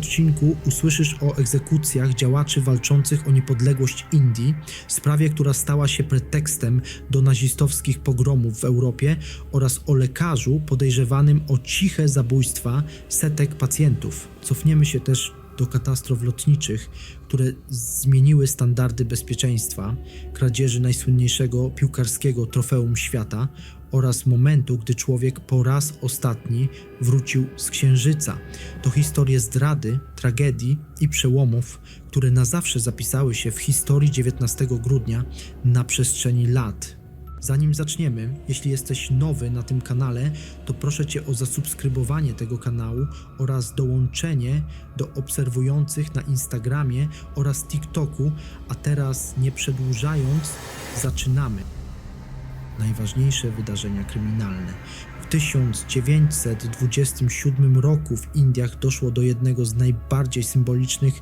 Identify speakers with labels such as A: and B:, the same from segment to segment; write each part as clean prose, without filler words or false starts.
A: odcinku usłyszysz o egzekucjach działaczy walczących o niepodległość Indii, sprawie, która stała się pretekstem do nazistowskich pogromów w Europie, oraz o lekarzu podejrzewanym o ciche zabójstwa setek pacjentów. Cofniemy się też do katastrof lotniczych, które zmieniły standardy bezpieczeństwa, kradzieży najsłynniejszego piłkarskiego trofeum świata oraz momentu, gdy człowiek po raz ostatni wrócił z Księżyca. To historie zdrady, tragedii i przełomów, które na zawsze zapisały się w historii 19 grudnia na przestrzeni lat. Zanim zaczniemy, jeśli jesteś nowy na tym kanale, to proszę Cię o zasubskrybowanie tego kanału oraz dołączenie do obserwujących na Instagramie oraz TikToku, a teraz nie przedłużając, zaczynamy. Najważniejsze wydarzenia kryminalne. W 1927 roku w Indiach doszło do jednego z najbardziej symbolicznych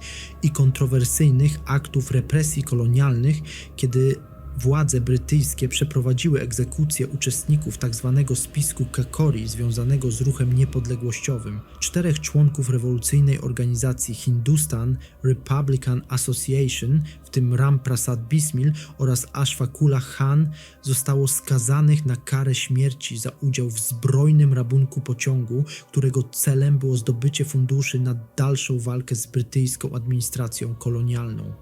A: i kontrowersyjnych aktów represji kolonialnych, kiedy władze brytyjskie przeprowadziły egzekucję uczestników tzw. spisku Kakori związanego z ruchem niepodległościowym. 4 członków rewolucyjnej organizacji Hindustan Republican Association, w tym Ram Prasad Bismil oraz Ashfaqullah Khan, zostało skazanych na karę śmierci za udział w zbrojnym rabunku pociągu, którego celem było zdobycie funduszy na dalszą walkę z brytyjską administracją kolonialną.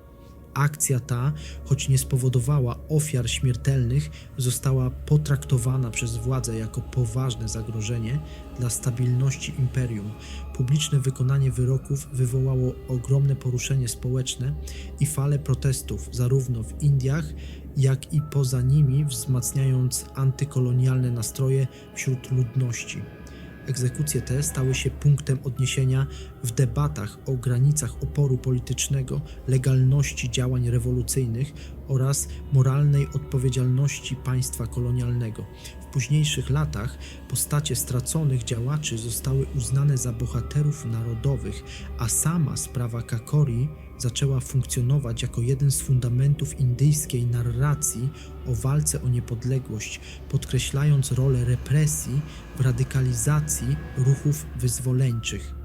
A: Akcja ta, choć nie spowodowała ofiar śmiertelnych, została potraktowana przez władze jako poważne zagrożenie dla stabilności imperium. Publiczne wykonanie wyroków wywołało ogromne poruszenie społeczne i falę protestów zarówno w Indiach, jak i poza nimi, wzmacniając antykolonialne nastroje wśród ludności. Egzekucje te stały się punktem odniesienia w debatach o granicach oporu politycznego, legalności działań rewolucyjnych oraz moralnej odpowiedzialności państwa kolonialnego. W późniejszych latach postacie straconych działaczy zostały uznane za bohaterów narodowych, a sama sprawa Kakori zaczęła funkcjonować jako jeden z fundamentów indyjskiej narracji o walce o niepodległość, podkreślając rolę represji w radykalizacji ruchów wyzwoleńczych.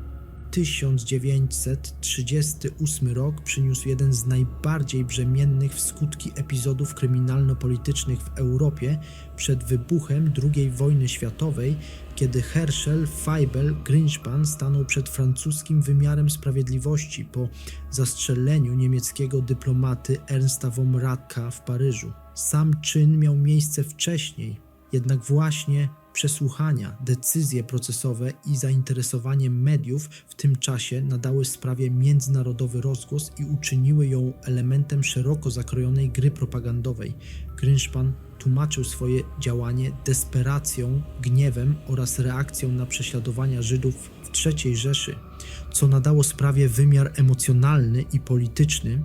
A: 1938 rok przyniósł jeden z najbardziej brzemiennych w skutki epizodów kryminalno-politycznych w Europie przed wybuchem II wojny światowej, kiedy Herschel Feibel Greenspan stanął przed francuskim wymiarem sprawiedliwości po zastrzeleniu niemieckiego dyplomaty Ernsta von Radka w Paryżu. Sam czyn miał miejsce wcześniej, jednak właśnie przesłuchania, decyzje procesowe i zainteresowanie mediów w tym czasie nadały sprawie międzynarodowy rozgłos i uczyniły ją elementem szeroko zakrojonej gry propagandowej. Greenspan tłumaczył swoje działanie desperacją, gniewem oraz reakcją na prześladowania Żydów w III Rzeszy, co nadało sprawie wymiar emocjonalny i polityczny,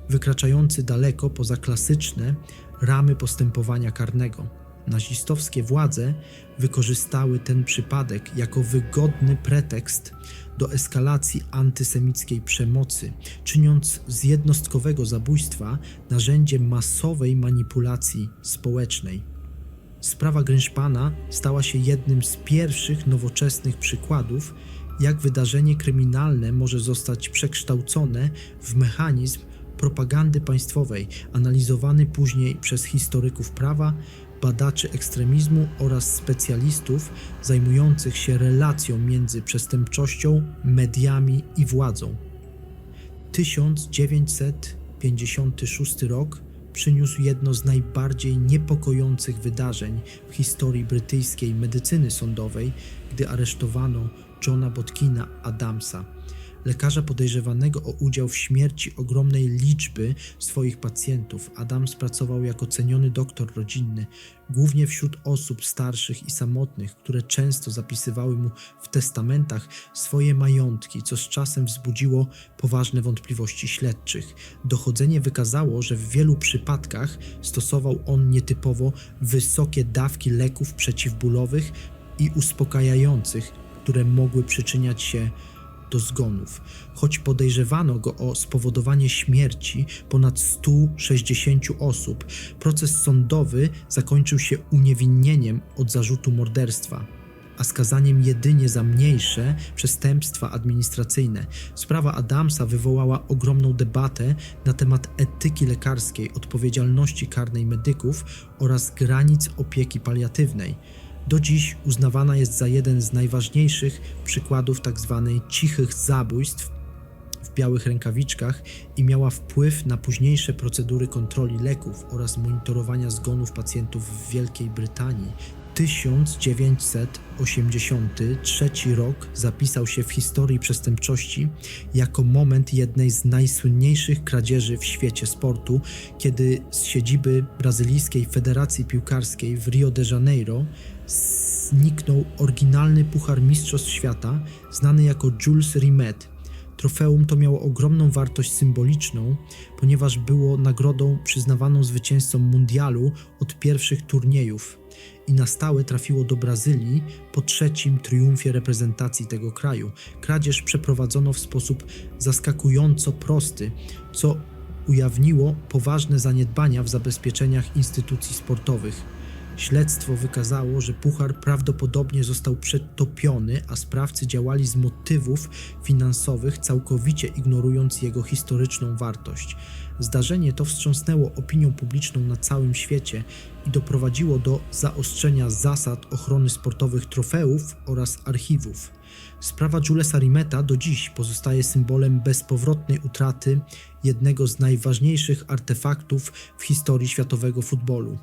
A: wykraczający daleko poza klasyczne ramy postępowania karnego. Nazistowskie władze wykorzystały ten przypadek jako wygodny pretekst do eskalacji antysemickiej przemocy, czyniąc z jednostkowego zabójstwa narzędzie masowej manipulacji społecznej. Sprawa Greenspana stała się jednym z pierwszych nowoczesnych przykładów, jak wydarzenie kryminalne może zostać przekształcone w mechanizm propagandy państwowej, analizowany później przez historyków prawa, badaczy ekstremizmu oraz specjalistów zajmujących się relacją między przestępczością, mediami i władzą. 1956 rok przyniósł jedno z najbardziej niepokojących wydarzeń w historii brytyjskiej medycyny sądowej, gdy aresztowano Johna Botkina Adamsa, lekarza podejrzewanego o udział w śmierci ogromnej liczby swoich pacjentów. Adams pracował jako ceniony doktor rodzinny, głównie wśród osób starszych i samotnych, które często zapisywały mu w testamentach swoje majątki, co z czasem wzbudziło poważne wątpliwości śledczych. Dochodzenie wykazało, że w wielu przypadkach stosował on nietypowo wysokie dawki leków przeciwbólowych i uspokajających, które mogły przyczyniać się do zgonów. Choć podejrzewano go o spowodowanie śmierci ponad 160 osób, proces sądowy zakończył się uniewinnieniem od zarzutu morderstwa. a skazaniem jedynie za mniejsze przestępstwa administracyjne. Sprawa Adamsa wywołała ogromną debatę na temat etyki lekarskiej, odpowiedzialności karnej medyków oraz granic opieki paliatywnej. Do dziś uznawana jest za jeden z najważniejszych przykładów tzw. cichych zabójstw w białych rękawiczkach i miała wpływ na późniejsze procedury kontroli leków oraz monitorowania zgonów pacjentów w Wielkiej Brytanii. 1983 rok zapisał się w historii przestępczości jako moment jednej z najsłynniejszych kradzieży w świecie sportu, kiedy z siedziby brazylijskiej Federacji Piłkarskiej w Rio de Janeiro zniknął oryginalny Puchar Mistrzostw Świata znany jako Jules Rimet. Trofeum to miało ogromną wartość symboliczną, ponieważ było nagrodą przyznawaną zwycięzcom mundialu od pierwszych turniejów i na stałe trafiło do Brazylii po trzecim triumfie reprezentacji tego kraju. Kradzież przeprowadzono w sposób zaskakująco prosty, co ujawniło poważne zaniedbania w zabezpieczeniach instytucji sportowych. Śledztwo wykazało, że puchar prawdopodobnie został przetopiony, a sprawcy działali z motywów finansowych, całkowicie ignorując jego historyczną wartość. Zdarzenie to wstrząsnęło opinią publiczną na całym świecie i doprowadziło do zaostrzenia zasad ochrony sportowych trofeów oraz archiwów. Sprawa Julesa Rimeta do dziś pozostaje symbolem bezpowrotnej utraty jednego z najważniejszych artefaktów w historii światowego futbolu.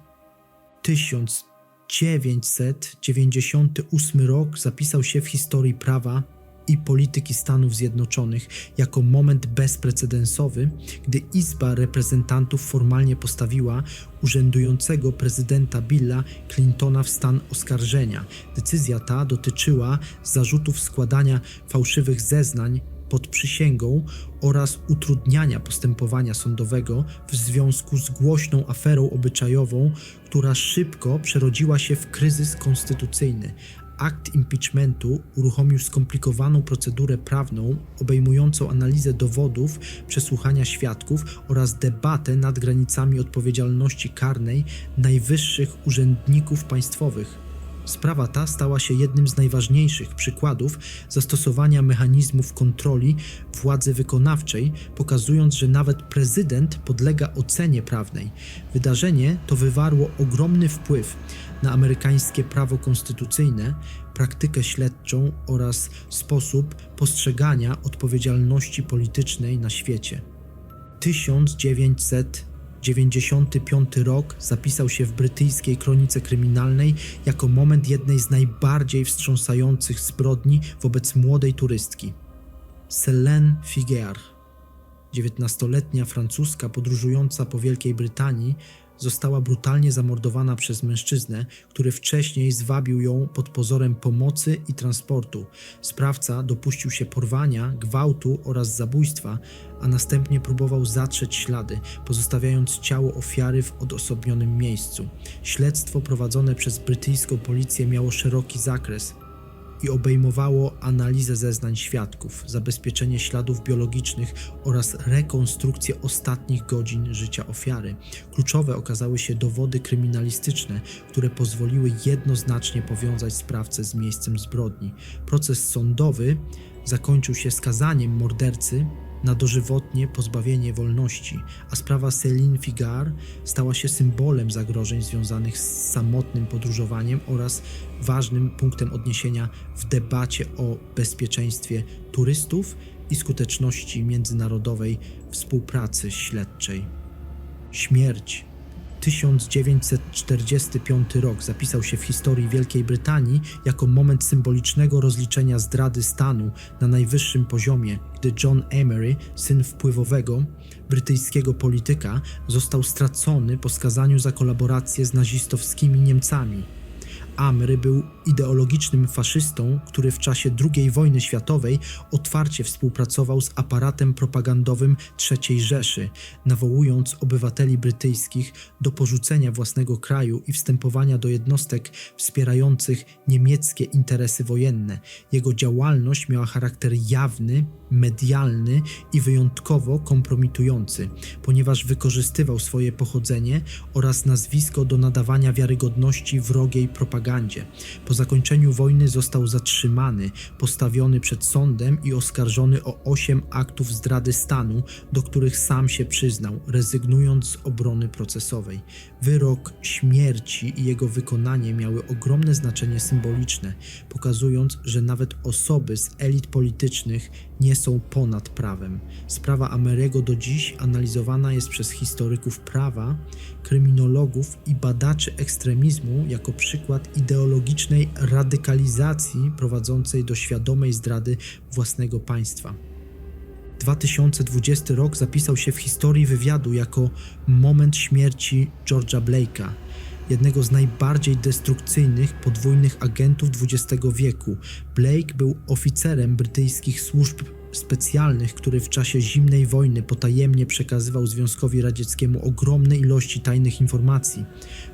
A: 1998 rok zapisał się w historii prawa i polityki Stanów Zjednoczonych jako moment bezprecedensowy, gdy Izba Reprezentantów formalnie postawiła urzędującego prezydenta Billa Clintona w stan oskarżenia. Decyzja ta dotyczyła zarzutów składania fałszywych zeznań pod przysięgą oraz utrudniania postępowania sądowego w związku z głośną aferą obyczajową, która szybko przerodziła się w kryzys konstytucyjny. Akt impeachmentu uruchomił skomplikowaną procedurę prawną obejmującą analizę dowodów, przesłuchania świadków oraz debatę nad granicami odpowiedzialności karnej najwyższych urzędników państwowych. Sprawa ta stała się jednym z najważniejszych przykładów zastosowania mechanizmów kontroli władzy wykonawczej, pokazując, że nawet prezydent podlega ocenie prawnej. Wydarzenie to wywarło ogromny wpływ na amerykańskie prawo konstytucyjne, praktykę śledczą oraz sposób postrzegania odpowiedzialności politycznej na świecie. 1995 rok zapisał się w brytyjskiej kronice kryminalnej jako moment jednej z najbardziej wstrząsających zbrodni wobec młodej turystki. Céline Figuier, 19-letnia Francuska podróżująca po Wielkiej Brytanii, została brutalnie zamordowana przez mężczyznę, który wcześniej zwabił ją pod pozorem pomocy i transportu. Sprawca dopuścił się porwania, gwałtu oraz zabójstwa, a następnie próbował zatrzeć ślady, pozostawiając ciało ofiary w odosobnionym miejscu. Śledztwo prowadzone przez brytyjską policję miało szeroki zakres i obejmowało analizę zeznań świadków, zabezpieczenie śladów biologicznych oraz rekonstrukcję ostatnich godzin życia ofiary. Kluczowe okazały się dowody kryminalistyczne, które pozwoliły jednoznacznie powiązać sprawcę z miejscem zbrodni. Proces sądowy zakończył się skazaniem mordercy na dożywotnie pozbawienie wolności, a sprawa Céline Figuier stała się symbolem zagrożeń związanych z samotnym podróżowaniem oraz ważnym punktem odniesienia w debacie o bezpieczeństwie turystów i skuteczności międzynarodowej współpracy śledczej. Śmierć. 1945 rok zapisał się w historii Wielkiej Brytanii jako moment symbolicznego rozliczenia zdrady stanu na najwyższym poziomie, gdy John Emery, syn wpływowego brytyjskiego polityka, został stracony po skazaniu za kolaborację z nazistowskimi Niemcami. Emery był ideologicznym faszystą, który w czasie II wojny światowej otwarcie współpracował z aparatem propagandowym III Rzeszy, nawołując obywateli brytyjskich do porzucenia własnego kraju i wstępowania do jednostek wspierających niemieckie interesy wojenne. Jego działalność miała charakter jawny medialny i wyjątkowo kompromitujący, ponieważ wykorzystywał swoje pochodzenie oraz nazwisko do nadawania wiarygodności wrogiej propagandzie. Po zakończeniu wojny został zatrzymany, postawiony przed sądem i oskarżony o 8 aktów zdrady stanu, do których sam się przyznał, rezygnując z obrony procesowej. Wyrok śmierci i jego wykonanie miały ogromne znaczenie symboliczne, pokazując, że nawet osoby z elit politycznych nie są ponad prawem. Sprawa Ameriego do dziś analizowana jest przez historyków prawa, kryminologów i badaczy ekstremizmu jako przykład ideologicznej radykalizacji prowadzącej do świadomej zdrady własnego państwa. 2020 rok zapisał się w historii wywiadu jako moment śmierci George'a Blake'a, jednego z najbardziej destrukcyjnych podwójnych agentów XX wieku. Blake był oficerem brytyjskich służb specjalnych, który w czasie zimnej wojny potajemnie przekazywał Związkowi Radzieckiemu ogromne ilości tajnych informacji,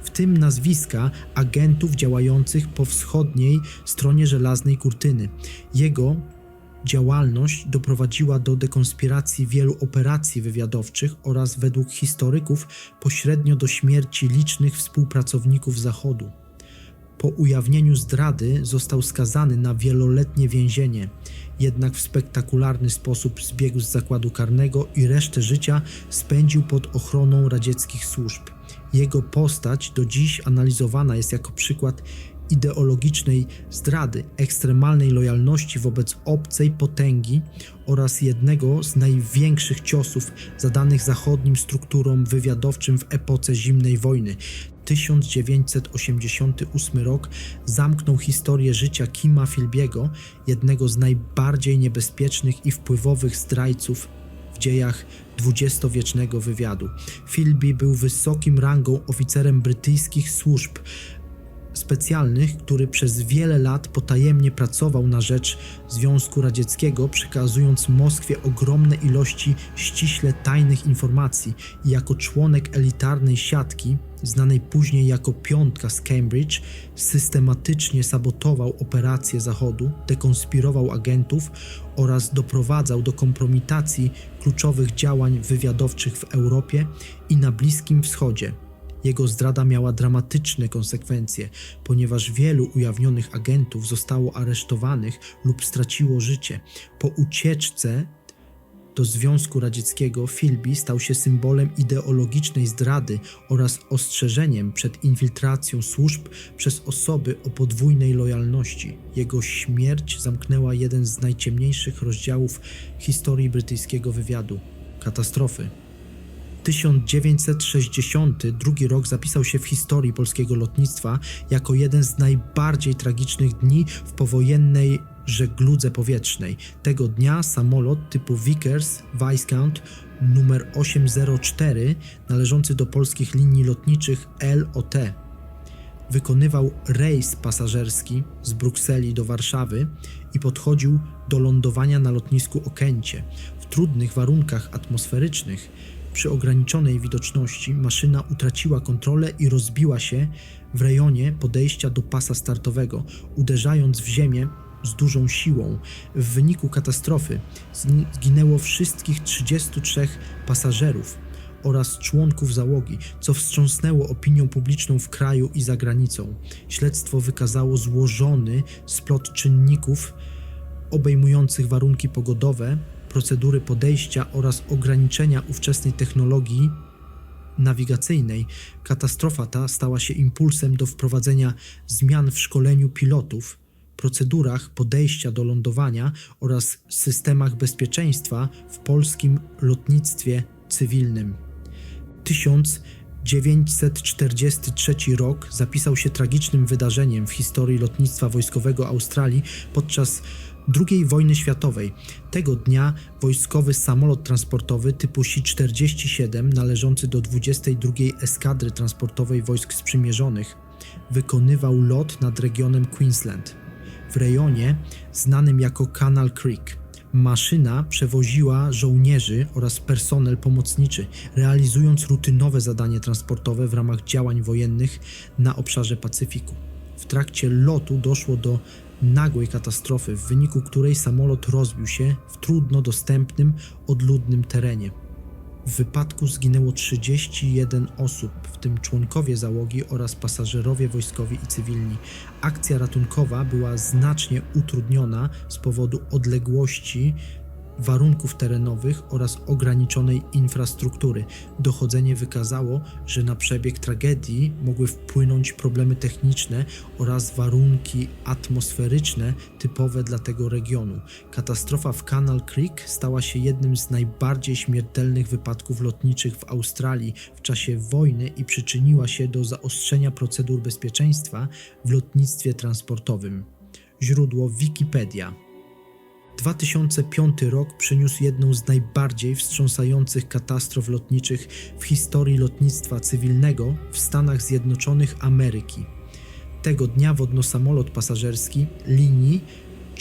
A: w tym nazwiska agentów działających po wschodniej stronie żelaznej kurtyny. Jego działalność doprowadziła do dekonspiracji wielu operacji wywiadowczych oraz według historyków pośrednio do śmierci licznych współpracowników Zachodu. Po ujawnieniu zdrady został skazany na wieloletnie więzienie, jednak w spektakularny sposób zbiegł z zakładu karnego i resztę życia spędził pod ochroną radzieckich służb. Jego postać do dziś analizowana jest jako przykład ideologicznej zdrady, ekstremalnej lojalności wobec obcej potęgi oraz jednego z największych ciosów zadanych zachodnim strukturom wywiadowczym w epoce zimnej wojny. 1988 rok zamknął historię życia Kima Philby'ego, jednego z najbardziej niebezpiecznych i wpływowych zdrajców w dziejach dwudziestowiecznego wywiadu. Philby był wysokim rangą oficerem brytyjskich służb specjalnych, który przez wiele lat potajemnie pracował na rzecz Związku Radzieckiego, przekazując Moskwie ogromne ilości ściśle tajnych informacji i jako członek elitarnej siatki, znanej później jako Piątka z Cambridge, systematycznie sabotował operacje Zachodu, dekonspirował agentów oraz doprowadzał do kompromitacji kluczowych działań wywiadowczych w Europie i na Bliskim Wschodzie. Jego zdrada miała dramatyczne konsekwencje, ponieważ wielu ujawnionych agentów zostało aresztowanych lub straciło życie. Po ucieczce do Związku Radzieckiego Philby stał się symbolem ideologicznej zdrady oraz ostrzeżeniem przed infiltracją służb przez osoby o podwójnej lojalności. Jego śmierć zamknęła jeden z najciemniejszych rozdziałów historii brytyjskiego wywiadu – katastrofy. 1962 rok zapisał się w historii polskiego lotnictwa jako jeden z najbardziej tragicznych dni w powojennej żegludze powietrznej. Tego dnia samolot typu Vickers Viscount numer 804 należący do polskich linii lotniczych LOT wykonywał rejs pasażerski z Brukseli do Warszawy i podchodził do lądowania na lotnisku Okęcie. W trudnych warunkach atmosferycznych przy ograniczonej widoczności maszyna utraciła kontrolę i rozbiła się w rejonie podejścia do pasa startowego, uderzając w ziemię z dużą siłą. W wyniku katastrofy zginęło wszystkich 33 pasażerów oraz członków załogi, co wstrząsnęło opinią publiczną w kraju i za granicą. Śledztwo wykazało złożony splot czynników obejmujących warunki pogodowe, procedury podejścia oraz ograniczenia ówczesnej technologii nawigacyjnej. Katastrofa ta stała się impulsem do wprowadzenia zmian w szkoleniu pilotów, procedurach podejścia do lądowania oraz systemach bezpieczeństwa w polskim lotnictwie cywilnym. 1943 rok zapisał się tragicznym wydarzeniem w historii lotnictwa wojskowego Australii podczas II wojny światowej. Tego dnia wojskowy samolot transportowy typu Si-47 należący do 22 Eskadry Transportowej Wojsk Sprzymierzonych wykonywał lot nad regionem Queensland w rejonie znanym jako Canal Creek. Maszyna przewoziła żołnierzy oraz personel pomocniczy, realizując rutynowe zadanie transportowe w ramach działań wojennych na obszarze Pacyfiku. W trakcie lotu doszło do nagłej katastrofy, w wyniku której samolot rozbił się w trudno dostępnym, odludnym terenie. W wypadku zginęło 31 osób, w tym członkowie załogi oraz pasażerowie wojskowi i cywilni. Akcja ratunkowa była znacznie utrudniona z powodu odległości, warunków terenowych oraz ograniczonej infrastruktury. Dochodzenie wykazało, że na przebieg tragedii mogły wpłynąć problemy techniczne oraz warunki atmosferyczne typowe dla tego regionu. Katastrofa w Canal Creek stała się jednym z najbardziej śmiertelnych wypadków lotniczych w Australii w czasie wojny i przyczyniła się do zaostrzenia procedur bezpieczeństwa w lotnictwie transportowym. Źródło Wikipedia. 2005 rok przyniósł jedną z najbardziej wstrząsających katastrof lotniczych w historii lotnictwa cywilnego w Stanach Zjednoczonych Ameryki. Tego dnia wodno-samolot pasażerski linii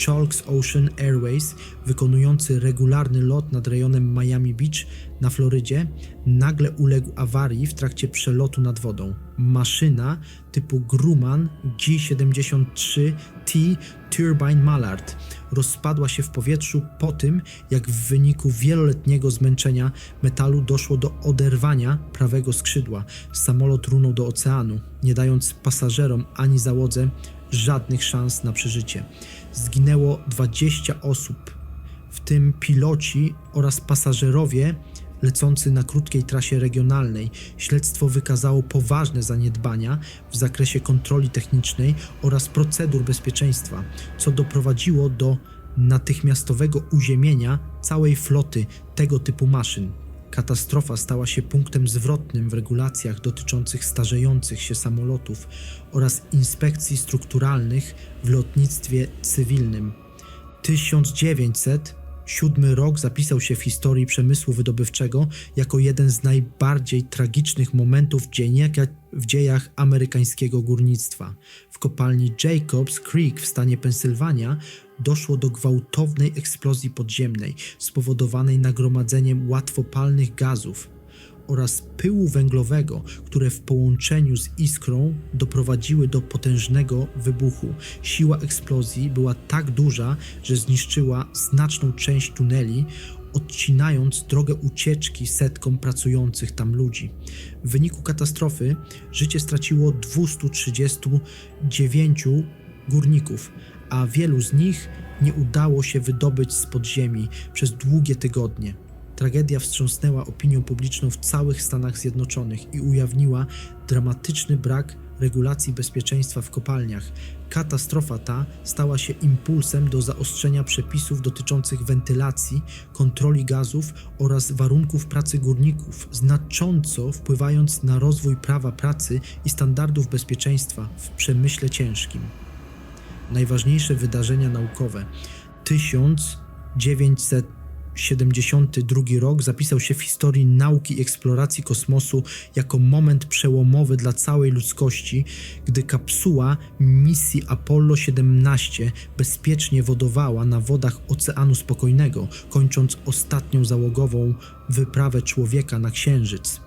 A: Chalks Ocean Airways, wykonujący regularny lot nad rejonem Miami Beach na Florydzie, nagle uległ awarii w trakcie przelotu nad wodą. Maszyna typu Grumman G73T Turbine Mallard rozpadła się w powietrzu po tym, jak w wyniku wieloletniego zmęczenia metalu doszło do oderwania prawego skrzydła. Samolot runął do oceanu, nie dając pasażerom ani załodze żadnych szans na przeżycie. Zginęło 20 osób, w tym piloci oraz pasażerowie lecący na krótkiej trasie regionalnej. Śledztwo wykazało poważne zaniedbania w zakresie kontroli technicznej oraz procedur bezpieczeństwa, co doprowadziło do natychmiastowego uziemienia całej floty tego typu maszyn. Katastrofa stała się punktem zwrotnym w regulacjach dotyczących starzejących się samolotów oraz inspekcji strukturalnych w lotnictwie cywilnym. 1907 rok zapisał się w historii przemysłu wydobywczego jako jeden z najbardziej tragicznych momentów w dziejach amerykańskiego górnictwa. W kopalni Jacobs Creek w stanie Pensylwania doszło do gwałtownej eksplozji podziemnej spowodowanej nagromadzeniem łatwopalnych gazów oraz pyłu węglowego, które w połączeniu z iskrą doprowadziły do potężnego wybuchu. Siła eksplozji była tak duża, że zniszczyła znaczną część tuneli, odcinając drogę ucieczki setkom pracujących tam ludzi. W wyniku katastrofy życie straciło 239 górników, a wielu z nich nie udało się wydobyć z podziemi przez długie tygodnie. Tragedia wstrząsnęła opinią publiczną w całych Stanach Zjednoczonych i ujawniła dramatyczny brak regulacji bezpieczeństwa w kopalniach. Katastrofa ta stała się impulsem do zaostrzenia przepisów dotyczących wentylacji, kontroli gazów oraz warunków pracy górników, znacząco wpływając na rozwój prawa pracy i standardów bezpieczeństwa w przemyśle ciężkim. Najważniejsze wydarzenia naukowe. 1972 rok zapisał się w historii nauki i eksploracji kosmosu jako moment przełomowy dla całej ludzkości, gdy kapsuła misji Apollo 17 bezpiecznie wodowała na wodach Oceanu Spokojnego, kończąc ostatnią załogową wyprawę człowieka na Księżyc.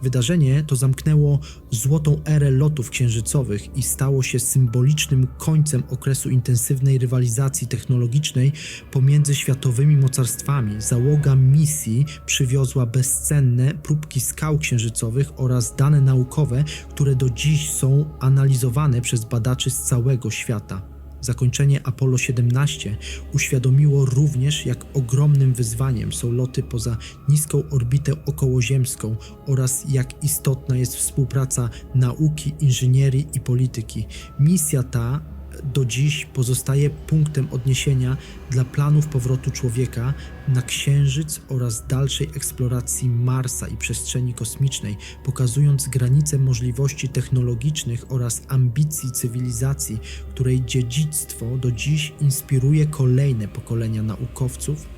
A: Wydarzenie to zamknęło złotą erę lotów księżycowych i stało się symbolicznym końcem okresu intensywnej rywalizacji technologicznej pomiędzy światowymi mocarstwami. Załoga misji przywiozła bezcenne próbki skał księżycowych oraz dane naukowe, które do dziś są analizowane przez badaczy z całego świata. Zakończenie Apollo 17 uświadomiło również, jak ogromnym wyzwaniem są loty poza niską orbitę okołoziemską oraz jak istotna jest współpraca nauki, inżynierii i polityki. Misja ta do dziś pozostaje punktem odniesienia dla planów powrotu człowieka na Księżyc oraz dalszej eksploracji Marsa i przestrzeni kosmicznej, pokazując granice możliwości technologicznych oraz ambicji cywilizacji, której dziedzictwo do dziś inspiruje kolejne pokolenia naukowców,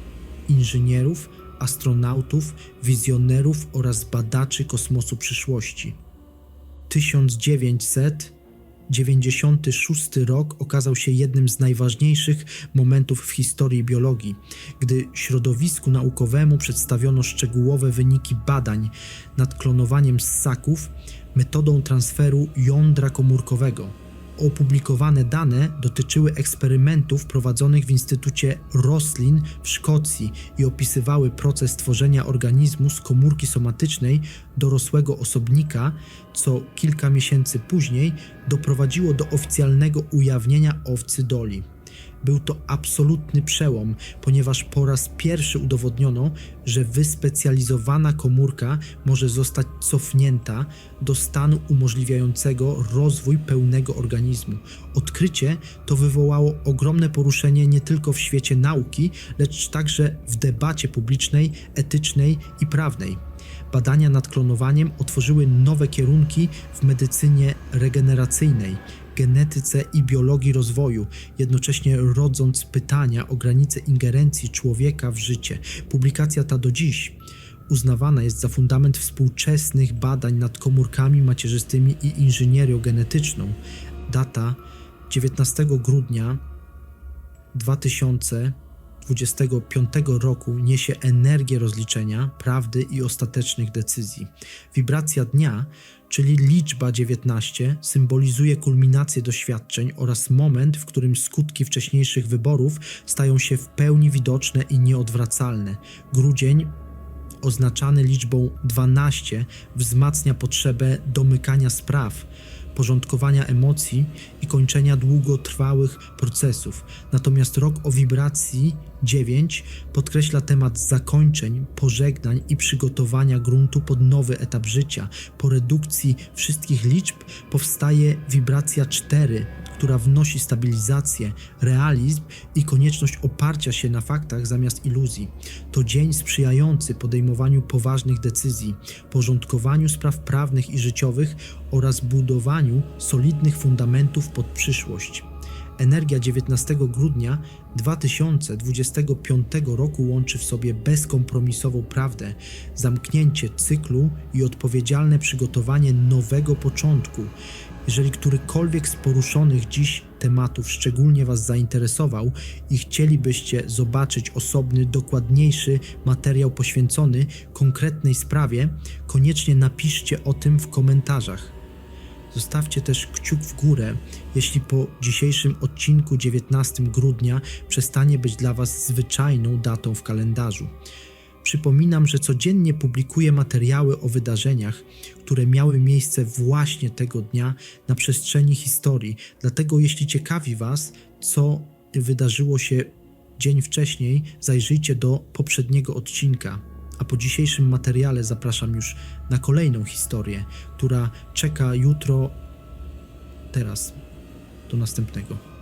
A: inżynierów, astronautów, wizjonerów oraz badaczy kosmosu przyszłości. 1996 rok okazał się jednym z najważniejszych momentów w historii biologii, gdy środowisku naukowemu przedstawiono szczegółowe wyniki badań nad klonowaniem ssaków metodą transferu jądra komórkowego. Opublikowane dane dotyczyły eksperymentów prowadzonych w Instytucie Roslin w Szkocji i opisywały proces tworzenia organizmu z komórki somatycznej dorosłego osobnika, co kilka miesięcy później doprowadziło do oficjalnego ujawnienia owcy Dolly. Był to absolutny przełom, ponieważ po raz pierwszy udowodniono, że wyspecjalizowana komórka może zostać cofnięta do stanu umożliwiającego rozwój pełnego organizmu. Odkrycie to wywołało ogromne poruszenie nie tylko w świecie nauki, lecz także w debacie publicznej, etycznej i prawnej. Badania nad klonowaniem otworzyły nowe kierunki w medycynie regeneracyjnej, genetyce i biologii rozwoju, jednocześnie rodząc pytania o granice ingerencji człowieka w życie. Publikacja ta do dziś uznawana jest za fundament współczesnych badań nad komórkami macierzystymi i inżynierią genetyczną. Data 19 grudnia 2025 roku niesie energię rozliczenia, prawdy i ostatecznych decyzji. Wibracja dnia, czyli liczba 19, symbolizuje kulminację doświadczeń oraz moment, w którym skutki wcześniejszych wyborów stają się w pełni widoczne i nieodwracalne. Grudzień, oznaczany liczbą 12, wzmacnia potrzebę domykania spraw, porządkowania emocji i kończenia długotrwałych procesów. Natomiast rok o wibracji 9 podkreśla temat zakończeń, pożegnań i przygotowania gruntu pod nowy etap życia. Po redukcji wszystkich liczb powstaje wibracja 4, która wnosi stabilizację, realizm i konieczność oparcia się na faktach zamiast iluzji. To dzień sprzyjający podejmowaniu poważnych decyzji, porządkowaniu spraw prawnych i życiowych oraz budowaniu solidnych fundamentów pod przyszłość. Energia 19 grudnia 2025 roku łączy w sobie bezkompromisową prawdę, zamknięcie cyklu i odpowiedzialne przygotowanie nowego początku. Jeżeli którykolwiek z poruszonych dziś tematów szczególnie Was zainteresował i chcielibyście zobaczyć osobny, dokładniejszy materiał poświęcony konkretnej sprawie, koniecznie napiszcie o tym w komentarzach. Zostawcie też kciuk w górę, jeśli po dzisiejszym odcinku 19 grudnia przestanie być dla Was zwyczajną datą w kalendarzu. Przypominam, że codziennie publikuję materiały o wydarzeniach, które miały miejsce właśnie tego dnia na przestrzeni historii. Dlatego jeśli ciekawi Was, co wydarzyło się dzień wcześniej, zajrzyjcie do poprzedniego odcinka. A po dzisiejszym materiale zapraszam już na kolejną historię, która czeka jutro, teraz, do następnego.